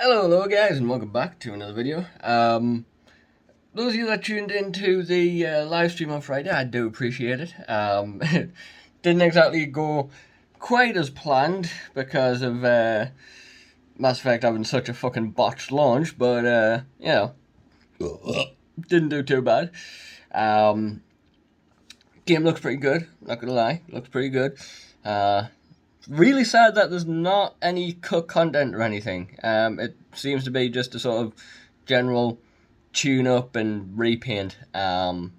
Hello guys, and welcome back to another video. Those of you that tuned into the live stream on Friday, I do appreciate it. It didn't exactly go quite as planned because of Mass Effect having such a fucking botched launch, but didn't do too bad. Game looks pretty good, not gonna lie, looks pretty good. Really sad that there's not any cut content or anything. It seems to be just a sort of general tune up and repaint,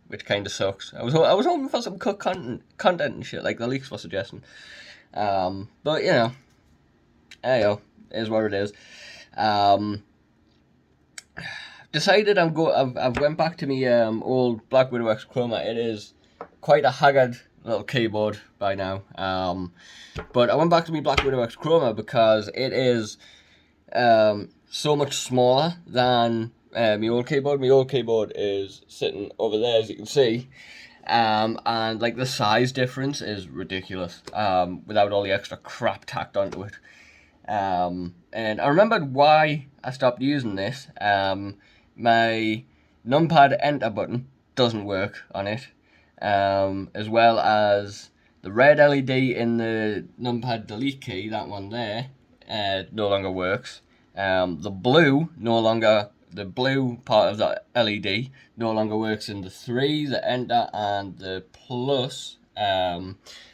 which kind of sucks. I was hoping for some cut content and shit like the leaks were suggesting. But hey yo, is what it is. Decided I've went back to me old Black Widow X Chroma. It is quite a haggard little keyboard by now. But I went back to me Black Widow X Chroma because it is so much smaller than my old keyboard. My old keyboard is sitting over there, as you can see. And like the size difference is ridiculous. Without all the extra crap tacked onto it. And I remembered why I stopped using this. My numpad enter button doesn't work on it. As well as the red LED in the numpad delete key, that one there, no longer works. The blue part of the LED no longer works in the 3, the enter, and the plus.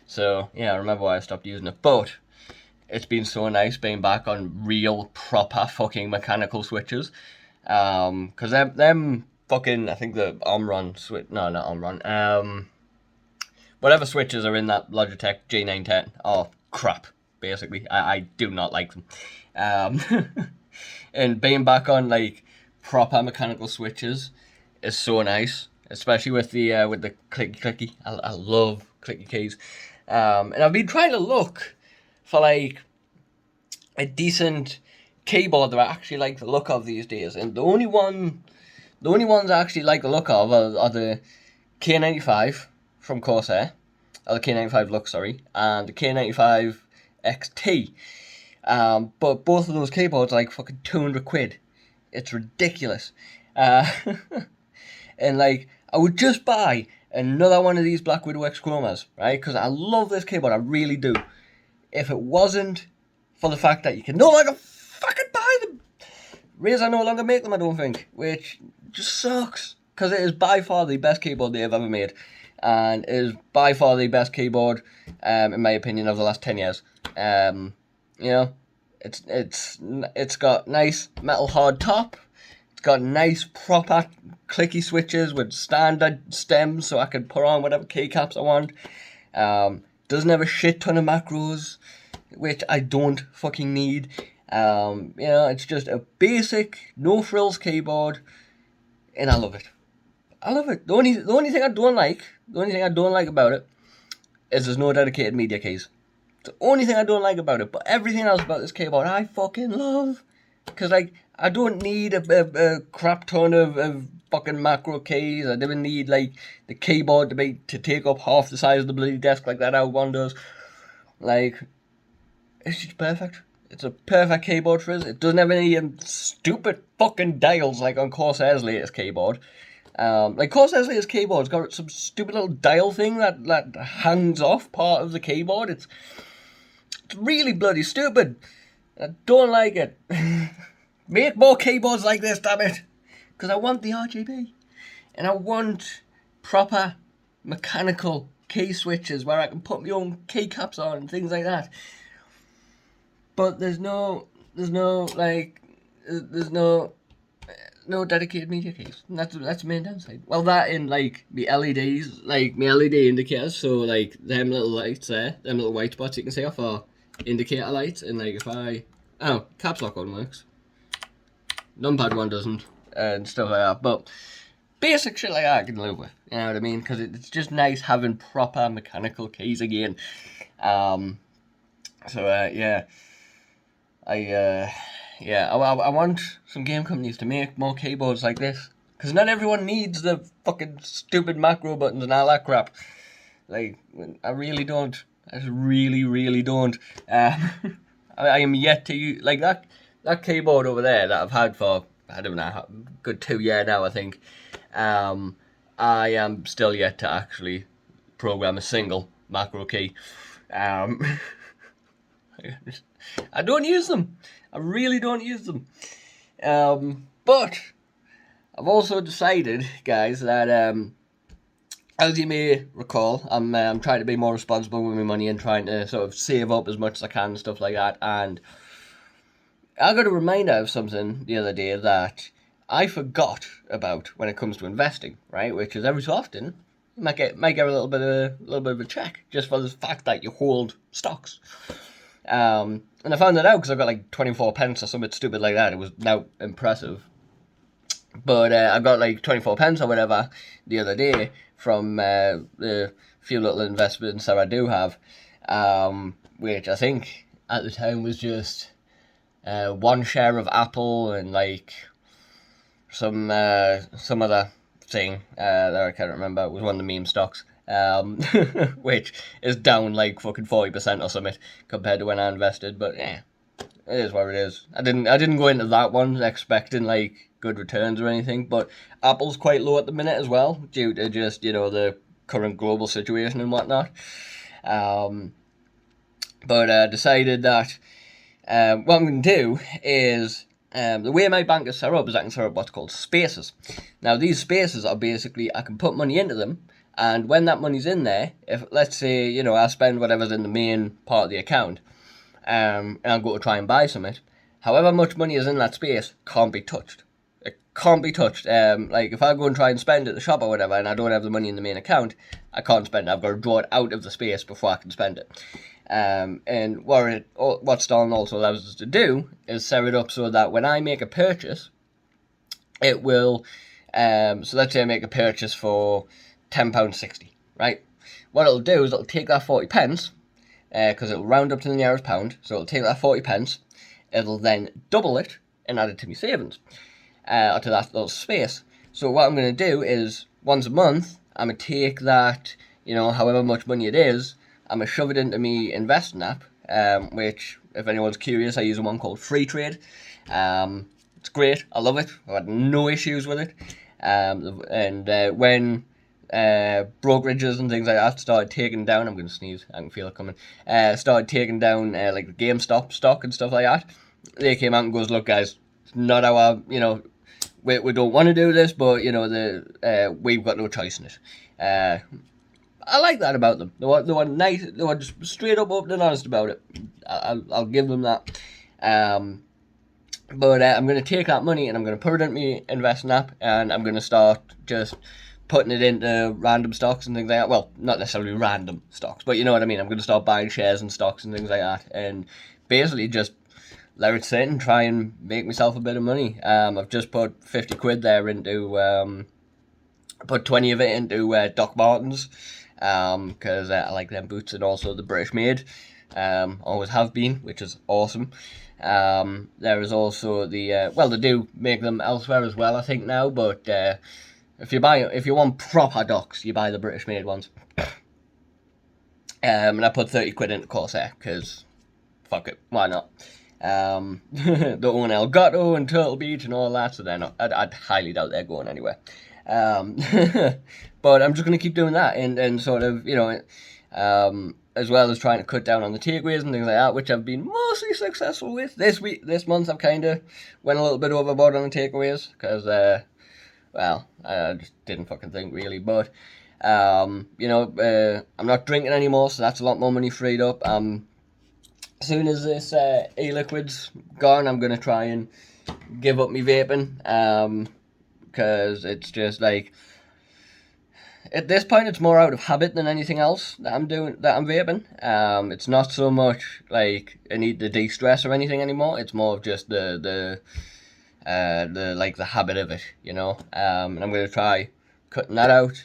So yeah, I remember why I stopped using it. But it's been so nice being back on real proper fucking mechanical switches. Cause them fucking, I think the Omron switch, no, not Omron, whatever switches are in that Logitech G910 are crap, basically. I do not like them. And being back on like proper mechanical switches is so nice, especially with the clicky clicky. I love clicky keys. And I've been trying to look for like a decent keyboard that I actually like the look of these days, and the only ones I actually like the look of are the K95 from Corsair, or the K95 Lux, sorry, and the K95 XT. But both of those keyboards are like fucking 200 quid. It's ridiculous. And like, I would just buy another one of these Black Widow X Chromas, right? Because I love this keyboard, I really do. If it wasn't for the fact that you can no longer fucking buy them. Razer no longer make them, I don't think, which just sucks, because it is by far the best keyboard they've ever made, and it is by far the best keyboard, in my opinion, of the last 10 years. It's got nice metal hard top, it's got nice proper clicky switches with standard stems, so I can put on whatever keycaps I want. Doesn't have a shit ton of macros, which I don't fucking need. It's just a basic, no frills keyboard, and I love it. I love it. The only thing I don't like about it is there's no dedicated media keys. It's the only thing I don't like about it, but everything else about this keyboard I fucking love. Because like, I don't need a crap ton of fucking macro keys. I never need like the keyboard to take up half the size of the bloody desk like that out one does. Like, it's just perfect. It's a perfect keyboard for us. It doesn't have any stupid fucking dials like on Corsair's latest keyboard. Like Corsair's latest keyboard's got some stupid little dial thing that hangs off part of the keyboard. It's really bloody stupid. I don't like it. Make more keyboards like this, damn it. Because I want the RGB. And I want proper mechanical key switches where I can put my own keycaps on and things like that. But there's no dedicated media keys. That's the main downside. Well, that and like the LEDs, like my LED indicators. So like them little lights there, them little white spots you can see off are indicator lights. And like caps lock one works, numpad one doesn't, and stuff like that. But basic shit like that I can live with. You know what I mean? Because it's just nice having proper mechanical keys again. I want some game companies to make more keyboards like this. Because not everyone needs the fucking stupid macro buttons and all that crap. Like, I really don't. I just really, really don't. I am yet to use, like that that keyboard over there that I've had for, I don't know, a good 2 years now, I think. I am still yet to actually program a single macro key. I don't use them. I really don't use them. But I've also decided, guys, that as you may recall, I'm trying to be more responsible with my money and trying to sort of save up as much as I can and stuff like that. And I got a reminder of something the other day that I forgot about when it comes to investing, right? Which is every so often you might get a little bit of a check just for the fact that you hold stocks. And I found that out because I got like 24 pence or something stupid like that. It was now impressive. But I got like 24 pence or whatever the other day from the few little investments that I do have, which I think at the time was just one share of Apple and like some other thing that I can't remember. It was one of the meme stocks, which is down like fucking 40% or something compared to when I invested. But yeah, it is what it is. I didn't go into that one expecting like good returns or anything, but Apple's quite low at the minute as well due to just the current global situation and whatnot. But I decided that what I'm going to do is the way my bank is set up is I can set up what's called spaces. Now these spaces are basically I can put money into them, and when that money's in there, if let's say I spend whatever's in the main part of the account, and I'll go to try and buy something, however much money is in that space can't be touched. It can't be touched. Like if I go and try and spend at the shop or whatever, and I don't have the money in the main account, I can't spend it. I've got to draw it out of the space before I can spend it. And what Stalin also allows us to do is set it up so that when I make a purchase, it will. So let's say I make a purchase for £10.60, right? What it'll do is it'll take that 40 pence, because it'll round up to the nearest pound. So it'll take that 40 pence, it'll then double it and add it to my savings, or to that little space. So what I'm going to do is once a month, I'm going to take that, however much money it is, I'm going to shove it into me investing app, which, if anyone's curious, I use one called Freetrade. It's great. I love it. I've had no issues with it. And when brokerages and things like that started taking down, I'm going to sneeze, I can feel it coming, started taking down like the GameStop stock and stuff like that, they came out and goes, look guys, it's not our, we don't want to do this, but we've got no choice in it. I like that about them. They were nice. They were just straight up, open and honest about it. I'll give them that. But I'm going to take that money and I'm going to put it into my investing app, and I'm going to start just putting it into random stocks and things like that. Well, not necessarily random stocks, but you know what I mean. I'm going to start buying shares and stocks and things like that, and basically just let it sit and try and make myself a bit of money. I've just put 50 quid there into, put 20 of it into Doc Martens, because I like them boots, and also the British made, always have been, which is awesome. There is also the, they do make them elsewhere as well, I think now, but if you want proper Docs, you buy the British made ones. And I put 30 quid into Corsair, because fuck it, why not? They own Elgato and Turtle Beach and all that, so they're not, I'd highly doubt they're going anywhere. But I'm just going to keep doing that, and sort of, as well as trying to cut down on the takeaways and things like that, which I've been mostly successful with. This month I've kind of went a little bit overboard on the takeaways, because, I just didn't fucking think really, but, I'm not drinking anymore, so that's a lot more money freed up. As soon as this e-liquid's gone, I'm going to try and give up my vaping, because it's just like, at this point it's more out of habit than anything else that I'm vaping. It's not so much like I need to de-stress or anything anymore. It's more of just the habit of it, and I'm going to try cutting that out,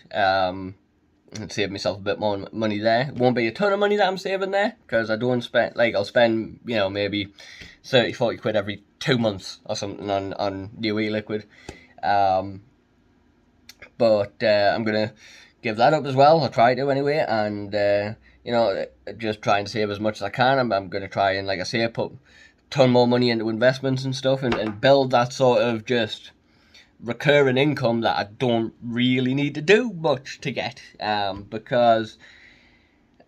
and save myself a bit more money there. It won't be a ton of money that I'm saving there, because I don't spend, I'll spend, maybe 30, 40 quid every 2 months or something on new e-liquid. But I'm going to give that up as well. I'll try to anyway, and, just try and save as much as I can. I'm going to try and, like I say, put ton more money into investments and stuff, and build that sort of just recurring income that I don't really need to do much to get, because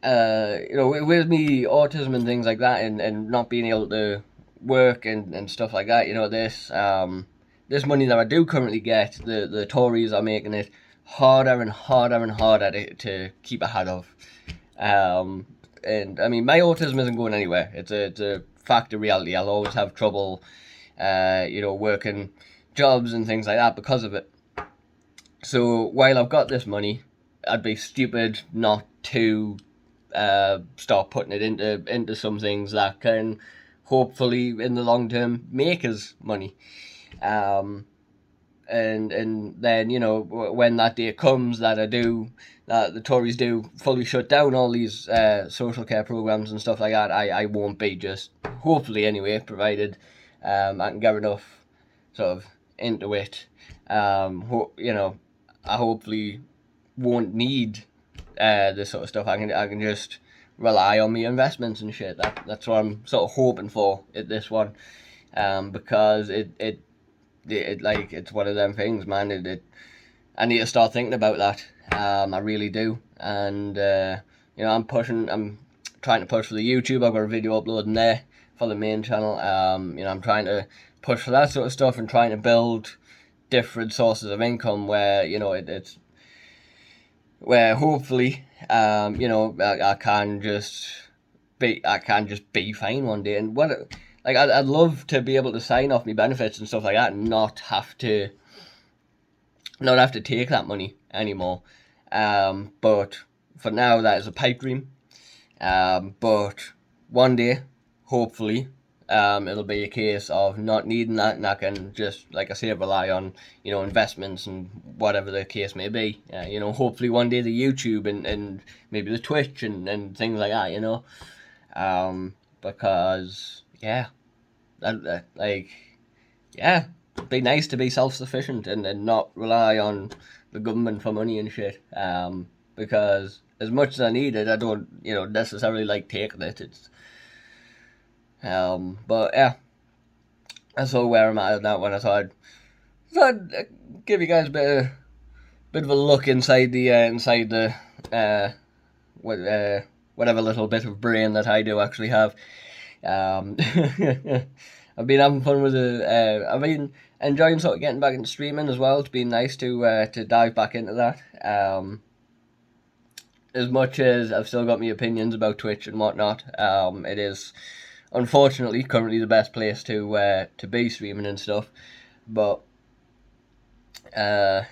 with me autism and things like that, and not being able to work and stuff like that, this money that I do currently get, the Tories are making it harder and harder and harder to keep ahead of. And I mean, my autism isn't going anywhere. It's a fact of reality. I'll always have trouble, working jobs and things like that because of it. So while I've got this money, I'd be stupid not to start putting it into some things that can hopefully in the long term make us money. And then when that day comes that the Tories do fully shut down all these social care programs and stuff like that, I won't be, just hopefully anyway, provided I can get enough sort of into it. I hopefully won't need this sort of stuff. I can just rely on my investments and shit. That's what I'm sort of hoping for at this one, because it it's one of them things, man. I need to start thinking about that. I really do, and I'm trying to push for the YouTube. I've got a video uploading there for the main channel. I'm trying to push for that sort of stuff and trying to build different sources of income where it's where hopefully I can just be fine one day. And I'd love to be able to sign off my benefits and stuff like that and not have to take that money anymore. But for now, that is a pipe dream. But one day, hopefully, it'll be a case of not needing that, and I can just, like I say, rely on investments and whatever the case may be. Hopefully one day the YouTube and maybe the Twitch and things like that. Because it'd be nice to be self-sufficient and not rely on the government for money and shit. Because as much as I need it, I don't necessarily like taking it. But yeah, that's all where I'm at that one. I thought I'd give you guys a bit of a look inside the whatever little bit of brain that I do actually have. I've been having fun with it. I've been enjoying sort of getting back into streaming as well. It's been nice to dive back into that. As much as I've still got my opinions about Twitch and whatnot, it is unfortunately currently the best place to be streaming and stuff. But it's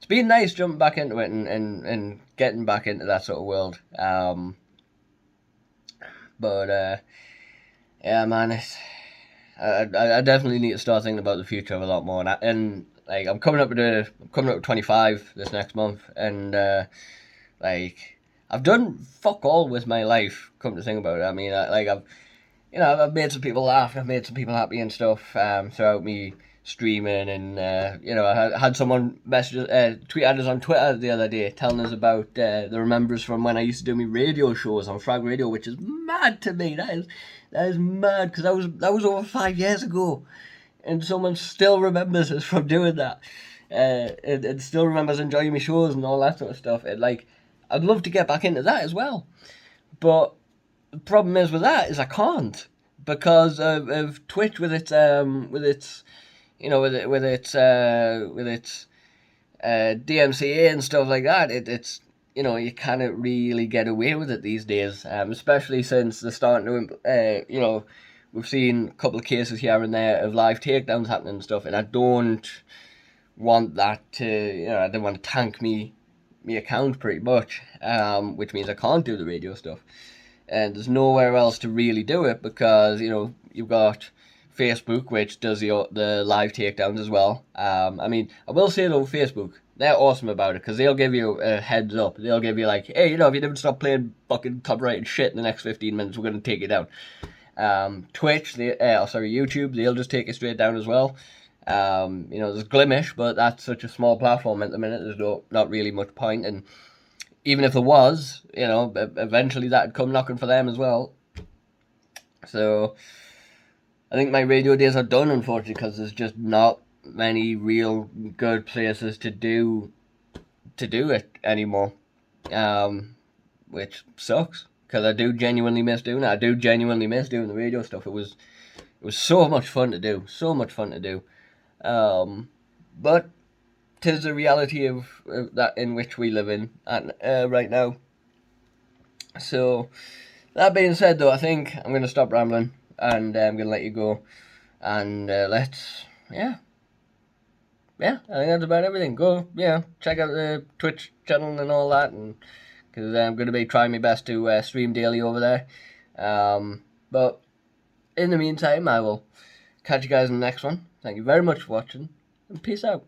been nice jumping back into it and getting back into that sort of world. Yeah, man, I definitely need to start thinking about the future a lot more. And like I'm coming up to 25 this next month, and I've done fuck all with my life. Come to think about it, I mean, I've made some people laugh, I've made some people happy and stuff throughout me streaming, and I had someone tweet at us on Twitter the other day telling us about the remembers from when I used to do my radio shows on Frag Radio, which is mad to me. That is mad, because that was over 5 years ago, and someone still remembers us from doing that. It still remembers enjoying my shows and all that sort of stuff. I'd love to get back into that as well, but the problem is with that is I can't, because of Twitch with its DMCA and stuff like that. It's you can't really get away with it these days, especially since they're starting to we've seen a couple of cases here and there of live takedowns happening and stuff, and I don't want that to I don't want to tank me account pretty much, which means I can't do the radio stuff, and there's nowhere else to really do it, because you've got Facebook, which does the live takedowns as well. I mean, I will say though, Facebook, they're awesome about it, because they'll give you a heads up. They'll give you like, hey, if you didn't stop playing fucking copyrighted shit in the next 15 minutes, we're going to take you down. Twitch, YouTube, they'll just take you straight down as well. There's Glimish, but that's such a small platform at the minute, there's not really much point, and even if there was, eventually that'd come knocking for them as well. So I think my radio days are done, unfortunately, because there's just not many real good places to do it anymore. Which sucks because I do genuinely miss doing it. I do genuinely miss doing the radio stuff. It was so much fun to do, so much fun to do. But 'tis the reality of that in which we live in right now. So that being said, though, I think I'm gonna stop rambling and I'm gonna let you go. And let's, yeah, I think that's about everything. Go, check out the Twitch channel and all that, and because I'm going to be trying my best to stream daily over there. But in the meantime, I will catch you guys in the next one. Thank you very much for watching, and peace out.